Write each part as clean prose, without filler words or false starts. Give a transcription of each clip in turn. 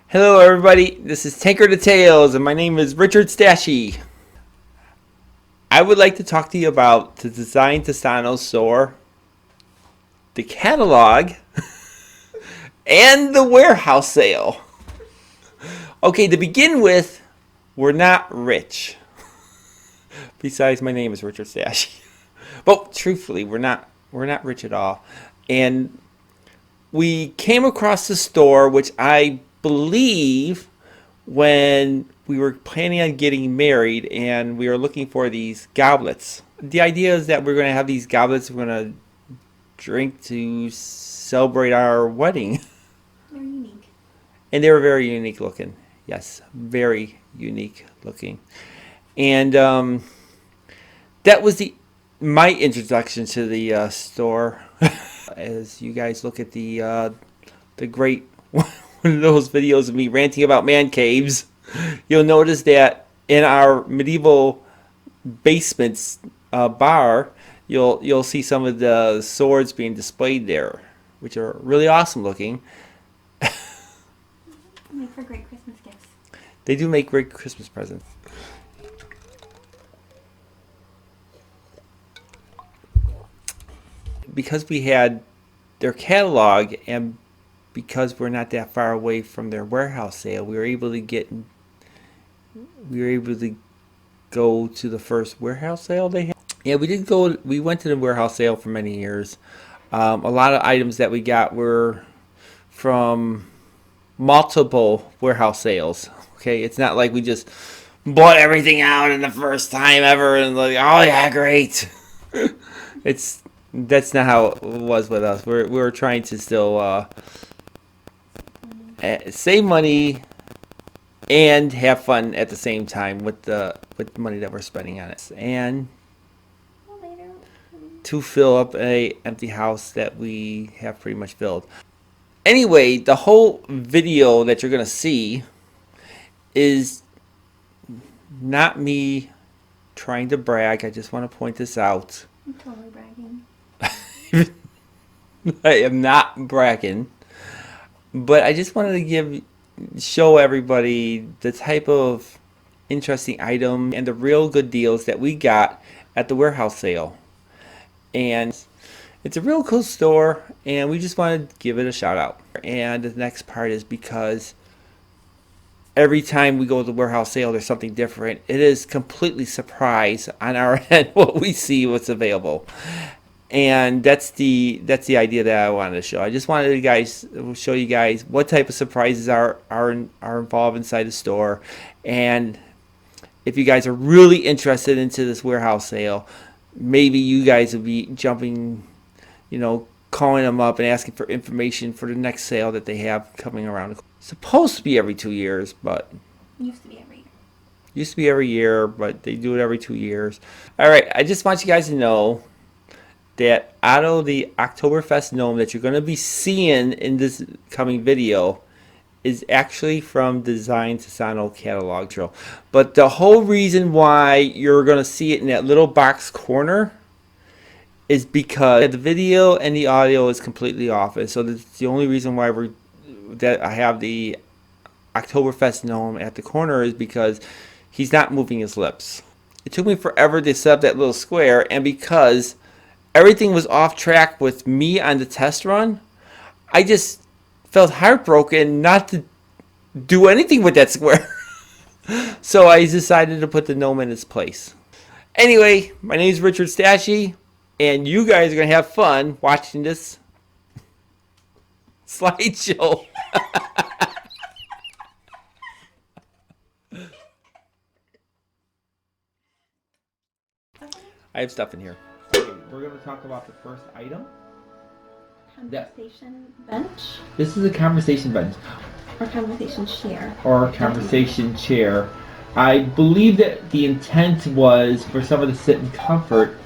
Hello everybody, this is Tankard of Tales and my name is Richard Stashy. I would like to talk to you about the Design Toscano store, the catalog, and the warehouse sale. Okay, to begin with, we're not rich. Besides, my name is Richard Stashy. But truthfully, we're not rich at all. And we came across the store, which I believe when we were planning on getting married and we were looking for these goblets. The idea is that we're going to have these goblets we're going to drink to celebrate our wedding. They're unique. And they were very unique looking. Yes, very unique looking. And that was my introduction to the store. As you guys look at the great one of those videos of me ranting about man caves, you'll notice that in our medieval basements bar, you'll see some of the swords being displayed there, which are really awesome looking. Make for great Christmas gifts. They do make great Christmas presents. Because we had their catalog and because we're not that far away from their warehouse sale, we were able to go to the first warehouse sale they had. Yeah, we went to the warehouse sale for many years. A lot of items that we got were from multiple warehouse sales. Okay, it's not like we just bought everything out in the first time ever and like, oh yeah, great. That's not how it was with us. We're trying to still save money and have fun at the same time with the money that we're spending on it, and to fill up a empty house that we have pretty much filled. Anyway, the whole video that you're gonna see is not me trying to brag. I just want to point this out. I'm totally bragging. I am not bragging, but I just wanted to show everybody the type of interesting item and the real good deals that we got at the warehouse sale. And it's a real cool store, and we just wanted to give it a shout out. And the next part is because every time we go to the warehouse sale, there's something different. It is completely surprise on our end what we see, what's available. And that's the idea that I wanted to show. I just wanted to show you guys what type of surprises are involved inside the store, and if you guys are really interested into this warehouse sale, maybe you guys will be jumping, calling them up and asking for information for the next sale that they have coming around. It's supposed to be every 2 years, but Used to be every year. Used to be every year, but they do it every 2 years. All right, I just want you guys to know that out of the Oktoberfest gnome that you're going to be seeing in this coming video is actually from Design Toscano catalog drill. But the whole reason why you're going to see it in that little box corner is because the video and the audio is completely off. And so that's the only reason why I have the Oktoberfest gnome at the corner is because he's not moving his lips. It took me forever to set up that little square, and because everything was off track with me on the test run, I just felt heartbroken not to do anything with that square. So I decided to put the gnome in its place. Anyway, my name is Richard Stashy, and you guys are going to have fun watching this slideshow. I have stuff in here. Okay, we're going to talk about the first item. Conversation bench? This is a conversation bench. Or conversation chair. Or conversation chair. I believe that the intent was for someone to sit in comfort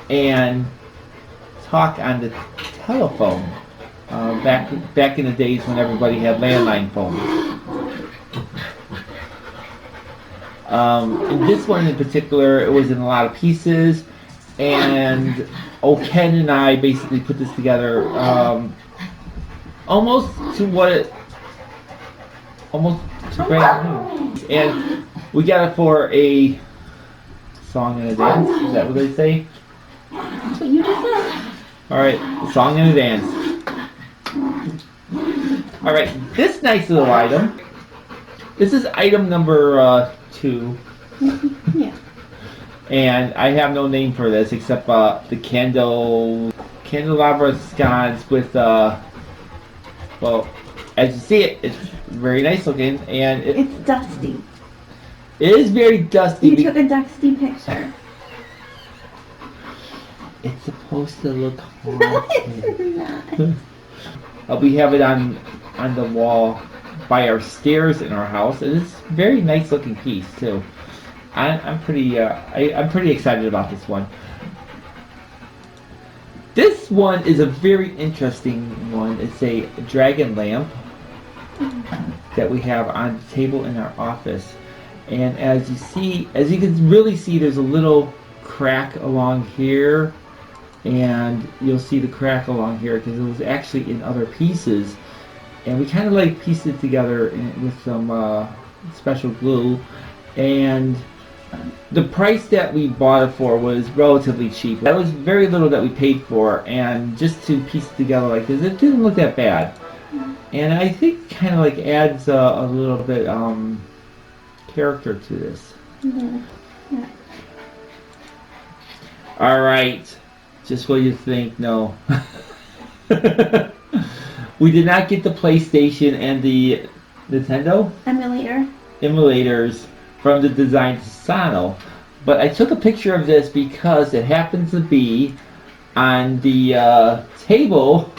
and talk on the telephone. Back in the days when everybody had landline phones. In this one in particular, it was in a lot of pieces, and Ken and I basically put this together almost to what almost brand new. And we got it for a song and a dance. Is that what they say? That's what you just said. Alright, song and a dance. Alright, this nice little item. This is item number 2. Yeah. And I have no name for this except the candelabra sconce with well, as you see it, it's very nice looking, and It's dusty. it is very dusty. You took a dusty picture. It's supposed to look No, haunted. it's not. We have it on the wall by our stairs in our house, and it's a very nice looking piece too. I'm pretty excited about this one. This one is a very interesting one. It's a dragon lamp that we have on the table in our office, and as you can really see, there's a little crack along here, and you'll see the crack along here because it was actually in other pieces, and we kind of like pieced it together with some special glue, and the price that we bought it for was relatively cheap. That was very little that we paid for, and just to piece it together like this, it didn't look that bad. And I think kind of like adds a little bit character to this. Yeah. Yeah. All right, just what you think? No, we did not get the PlayStation and the Nintendo emulators from the Design Toscano, but I took a picture of this because it happens to be on the table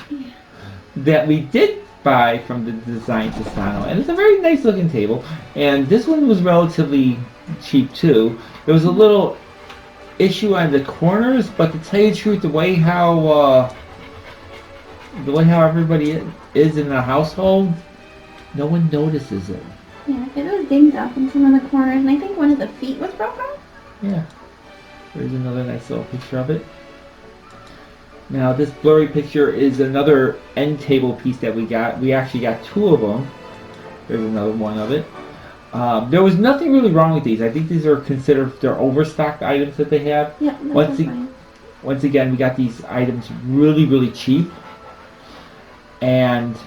that we did buy from the Design Toscano, and it's a very nice looking table, and this one was relatively cheap too. There was a little issue on the corners, but to tell you the truth, the way how everybody is in the household, no one notices it. Yeah, it was dinged up in some of the corners, and I think one of the feet was broken. Yeah. There's another nice little picture of it. Now, this blurry picture is another end table piece that we got. We actually got 2 of them. There's another one of it. There was nothing really wrong with these. I think these are considered their overstocked items that they have. Yeah, that's fine. Once again, we got these items really, really cheap. And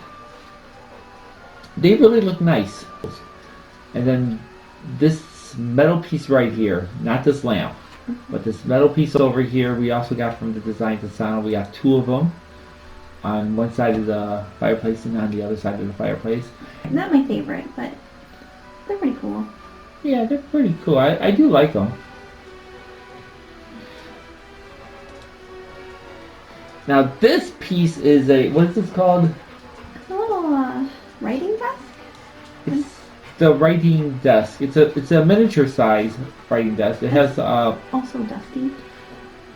they really look nice. And then this metal piece right here, not this lamp, but this metal piece over here, we also got from the Design Toscano. We got 2 of them on one side of the fireplace and on the other side of the fireplace. Not my favorite, but they're pretty cool. Yeah, they're pretty cool. I do like them. Now this piece is what is this called? It's a little writing desk. It's the writing desk. It's a miniature size writing desk. It has Also dusty.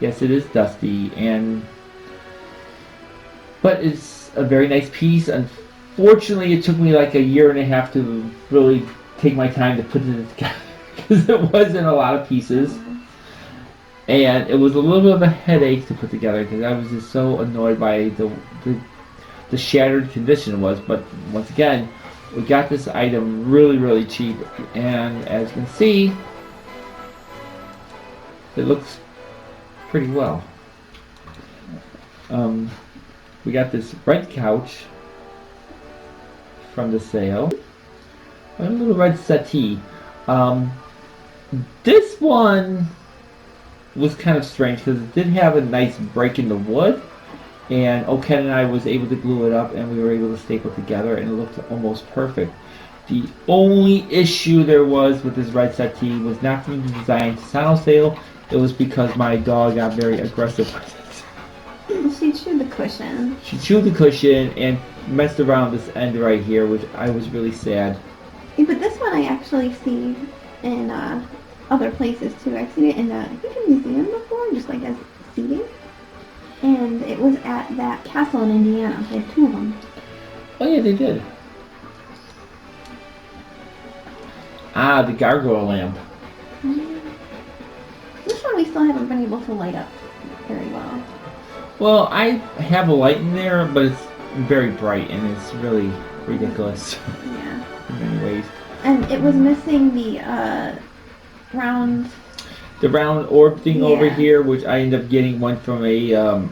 yes, it is dusty, but it's a very nice piece. Unfortunately, it took me like a year and a half to really take my time to put it together because it wasn't a lot of pieces, and it was a little bit of a headache to put together because I was just so annoyed by the shattered condition it was. But once again, we got this item really, really cheap, and as you can see, it looks pretty well. We got this red couch from the sale, a little red settee. This one was kind of strange because it did have a nice break in the wood, and Oken and I was able to glue it up, and we were able to staple it together, and it looked almost perfect. The only issue there was with this red settee was not from the Design Toscano sale. It was because my dog got very aggressive with it. She chewed the cushion. She chewed the cushion and messed around this end right here, which I was really sad. Yeah, but this one I actually see in other places too. I've seen it in I think a museum before, just like as seating. And it was at that castle in Indiana. They had 2 of them. Oh yeah, they did. Ah, the gargoyle lamp. This one we still haven't been able to light up very well. Well, I have a light in there, but it's very bright and it's really ridiculous Yeah. in many It was missing the round. The round orb thing over Yeah. here, which I ended up getting one from a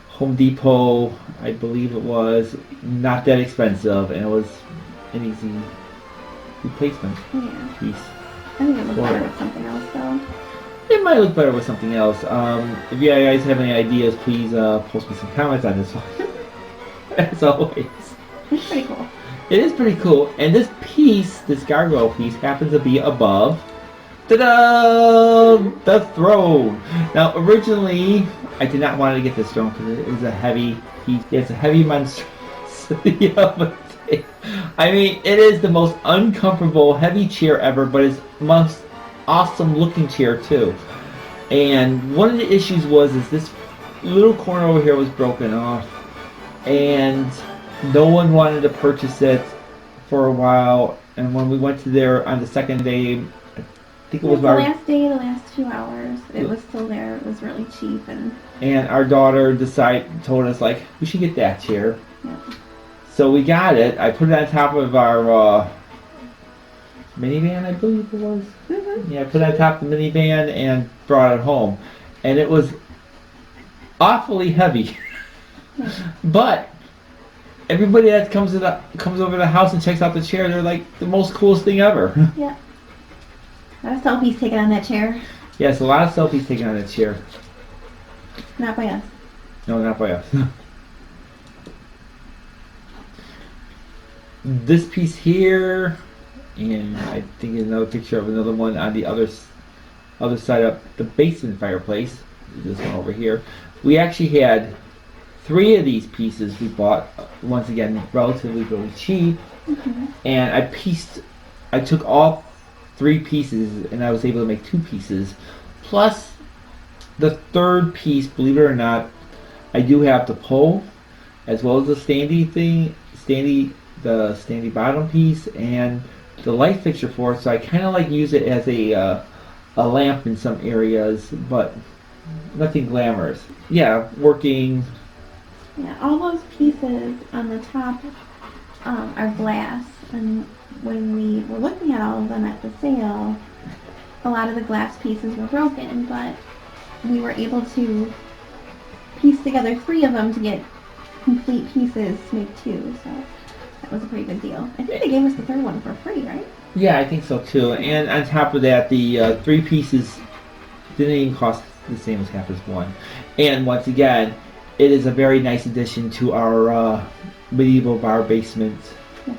Home Depot, I believe it was. Not that expensive, and it was an easy replacement Yeah. piece. I think it looked better with something else though. It might look better with something else. If you guys have any ideas, please post me some comments on this one. As always. It's pretty cool. It is pretty cool. And this piece, this gargoyle piece, happens to be above the throne. Now, originally, I did not want to get this throne because it is a heavy piece. It's a heavy monstrosity of a thing. I mean, it is the most uncomfortable, heavy chair ever, but it's most awesome looking chair too. And one of the issues is this little corner over here was broken off, and no one wanted to purchase it for a while. And when we went to there on the second day, I think it was the last day, the last 2 hours, it was still there. It was really cheap, and our daughter told us like we should get that chair. Yeah. So we got it. I put it on top of our minivan, I believe it was. Mm-hmm. Yeah, I put it on top of the minivan and brought it home, and it was awfully heavy. But everybody that comes over to the house and checks out the chair, they're like the most coolest thing ever. Yeah. A lot of selfies taken on that chair. Yes, a lot of selfies taken on that chair. Not by us. No, not by us. This piece here, and I think another picture of another one on the other side of the basement fireplace. This one over here. We actually had 3 of these pieces we bought, once again, relatively really cheap. Mm-hmm. And I took all 3 pieces and I was able to make 2 pieces. Plus the third piece, believe it or not, I do have the pole as well as the standy bottom piece and the light fixture for it. So I kind of like use it as a lamp in some areas, but nothing glamorous. Yeah, working. Yeah, all those pieces on the top are glass, and when we were looking at all of them at the sale, a lot of the glass pieces were broken, but we were able to piece together 3 of them to get complete pieces to make 2, so that was a pretty good deal. I think they gave us the third one for free, right? Yeah, I think so too. And on top of that, the 3 pieces didn't even cost the same as half as one. And once again, it is a very nice addition to our medieval bar basement. Yes.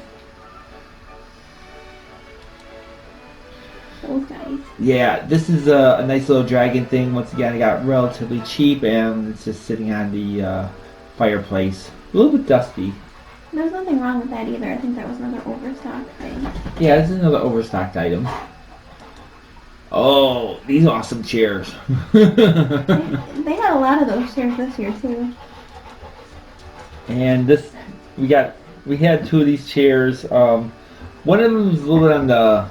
Those guys. Yeah, this is a nice little dragon thing. Once again, it got relatively cheap, and it's just sitting on the fireplace. A little bit dusty. There's nothing wrong with that either. I think that was another overstock thing. Yeah, this is another overstocked item. Oh, these awesome chairs. They had a lot of those chairs this year too. And this, we had 2 of these chairs. One of them was a little bit on the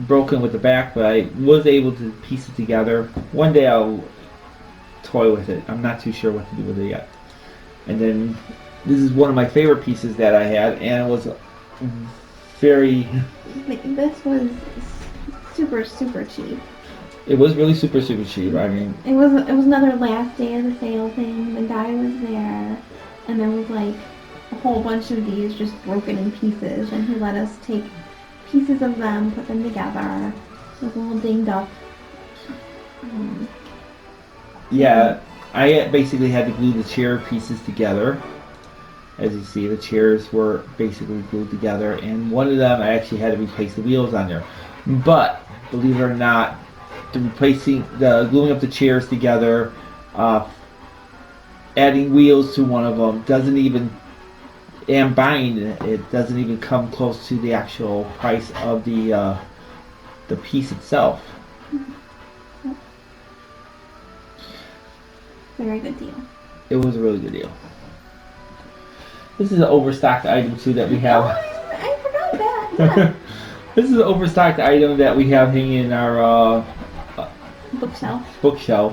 broken with the back, but I was able to piece it together. One day I'll toy with it. I'm not too sure what to do with it yet. And then this is one of my favorite pieces that I had, and it was very. This was super, super cheap. It was really super, super cheap. I mean, it was another last day of the sale thing. The guy was there, and there was like a whole bunch of these just broken in pieces, and he let us take pieces of them, put them together. It was a little dinged up. Yeah, I basically had to glue the chair pieces together. As you see, the chairs were basically glued together, and one of them I actually had to replace the wheels on there. But believe it or not, gluing up the chairs together, adding wheels to one of them and buying it doesn't even come close to the actual price of the piece itself. Very good deal. It was a really good deal. This is an overstocked item too that we have. Oh, I forgot that. Yeah. This is an overstocked item that we have hanging in our bookshelf. Mr.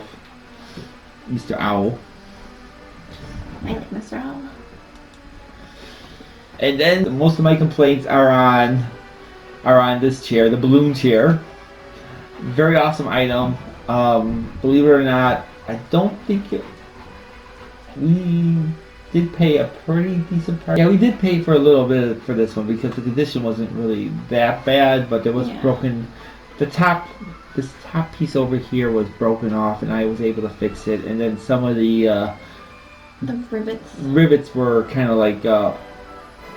Owl. I like Mr. Owl. And then most of my complaints are on are on this chair, the balloon chair. Very awesome item. Believe it or not, I don't think we did pay a pretty decent price. Yeah, we did pay for a little bit for this one because the condition wasn't really that bad, but there was broken. This top piece over here was broken off, and I was able to fix it. And then some of the rivets were kind of like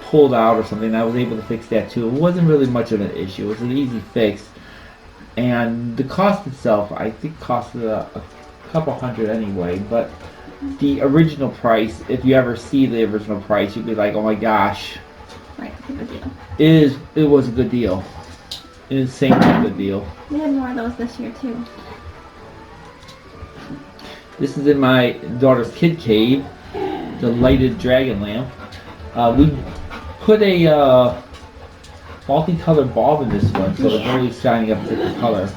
pulled out or something. I was able to fix that too. It wasn't really much of an issue. It was an easy fix. And the cost itself, I think, costed a couple hundred anyway. But the original price, if you ever see the original price, you'd be like, oh my gosh. Right, it's a good deal. It was a good deal. An insanely good deal. We had more of those this year too. This is in my daughter's kid cave, the lighted dragon lamp. We put a multicolored bulb in this one, so it's always shining up a different color.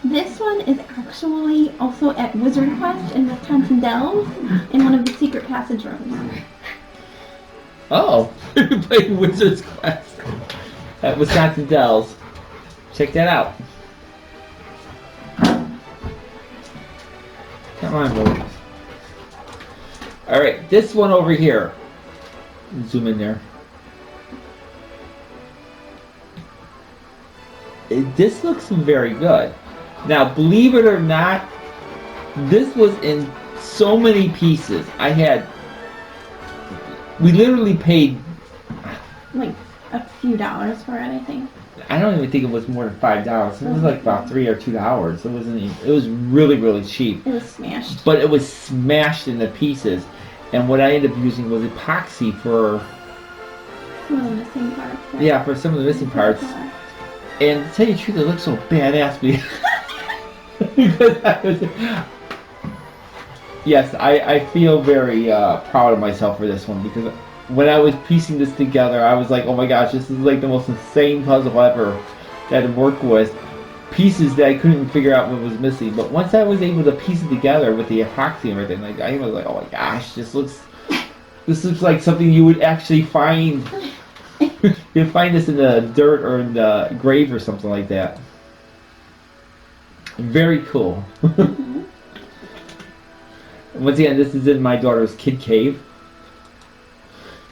This one is actually also at Wizard Quest in Wisconsin Dells in one of the secret passage rooms. Oh, we played Wizard's Quest at Wisconsin Dells. Check that out. Come on, boys. Alright, this one over here. Zoom in there. This looks very good. Now, believe it or not, this was in so many pieces. We literally paid like a few dollars for it, I think. I don't even think it was more than $5. It was like about $3 or $2. It wasn't even, it was really, really cheap. It was smashed. But it was smashed into pieces. And what I ended up using was epoxy for some of the missing parts. Yeah, for some of the missing parts. And to tell you the truth, it looked so badass because yes, I feel very proud of myself for this one because when I was piecing this together, I was like, oh my gosh, this is like the most insane puzzle ever that I've worked with. Pieces that I couldn't even figure out what was missing. But once I was able to piece it together with the epoxy and everything, like I was like, oh my gosh, this looks like something you would actually find. You'd find this in the dirt or in the grave or something like that. Very cool. Once again, this is in my daughter's kid cave.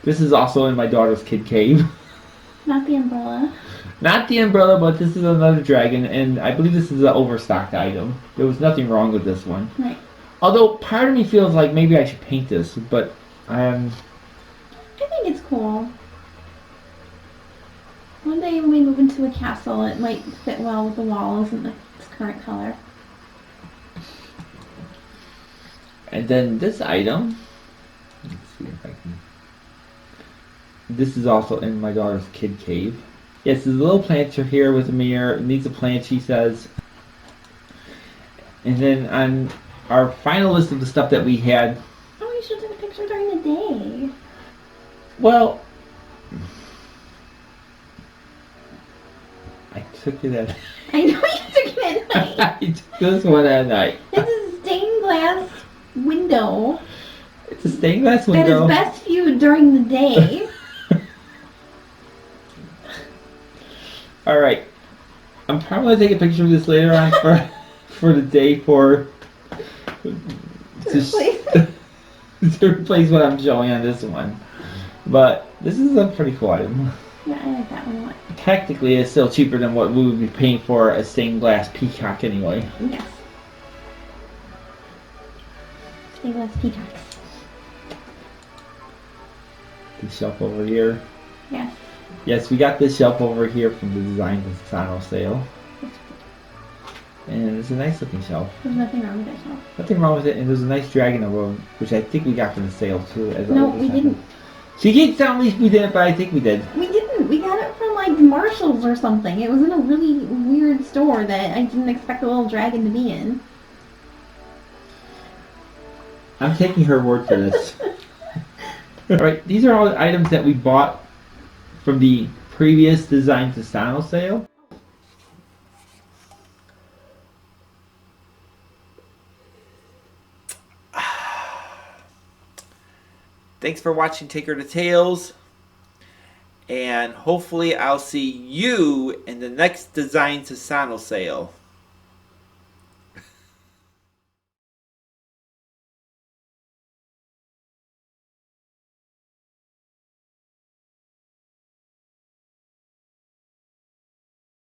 This is also in my daughter's kid cave. Not the umbrella. Not the umbrella, but this is another dragon, and I believe this is an overstocked item. There was nothing wrong with this one. Right. Although part of me feels like maybe I should paint this, but I think it's cool. One day when we move into a castle, it might fit well with the walls in its current color. And then this item, let's see if I can. This is also in my daughter's kid cave. Yes, there's a little planter here with a mirror. It needs a plant, she says. And then on our final list of the stuff that we had. Oh, you should have taken a picture during the day. Well, I took it at. I know you took it at night. I took this one at night. It's a stained glass window. It's a stained glass window. That is best viewed during the day. Alright. I'm probably going to take a picture of this later on for the day to replace what I'm showing on this one. But this is a pretty cool item. Yeah, I like that one a lot. Technically, it's still cheaper than what we would be paying for a stained glass peacock anyway. Yes. Stained glass peacocks. The shelf over here. Yes. Yes, we got this shelf over here from the Design Toscano Sale. And it's a nice looking shelf. There's nothing wrong with that shelf. Nothing wrong with it, and there's a nice dragon around, which I think we got from the sale too. No, we didn't. She keeps telling me we didn't, but I think we did. We didn't. We got it from like Marshall's or something. It was in a really weird store that I didn't expect a little dragon to be in. I'm taking her word for this. Alright, these are all the items that we bought from the previous Design Toscano sale. Thanks for watching Tankard of Tales. And hopefully I'll see you in the next Design Toscano sale.